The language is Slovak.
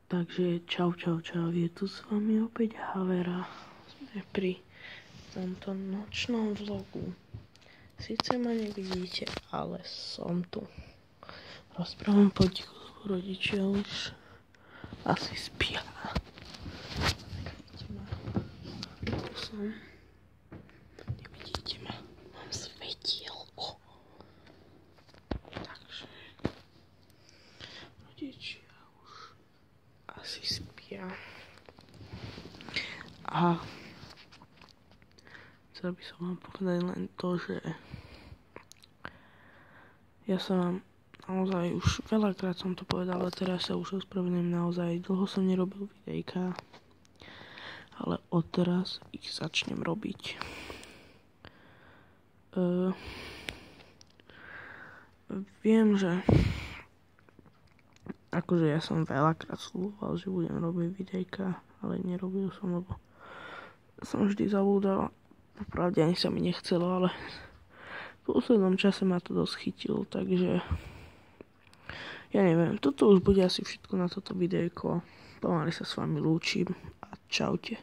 Takže čau, je tu s vami opäť Havera. Sme pri tomto nočnom vlogu. Sice ma nevidíte, ale som tu. Rozprávam potichu, rodičia už asi spia. Nevidíte ma. Tu som. Nevidíte ma. Mám svetielko. Takže rodičia asi spia. A chcel by som vám povedať len to, že ja som vám naozaj už veľakrát som to povedal, ale teraz sa už ospravedlňujem, naozaj dlho som nerobil videjka, ale odteraz ich začnem robiť. Viem, že akože ja som veľakrát slúboval, že budem robiť videjka, ale nerobil som, lebo som vždy zabúdal. Popravde ani sa mi nechcelo, ale v poslednom čase ma to dosť chytilo, takže ja neviem, toto už bude asi všetko na toto videjko. Pomaly sa s vami lúčim a čaute.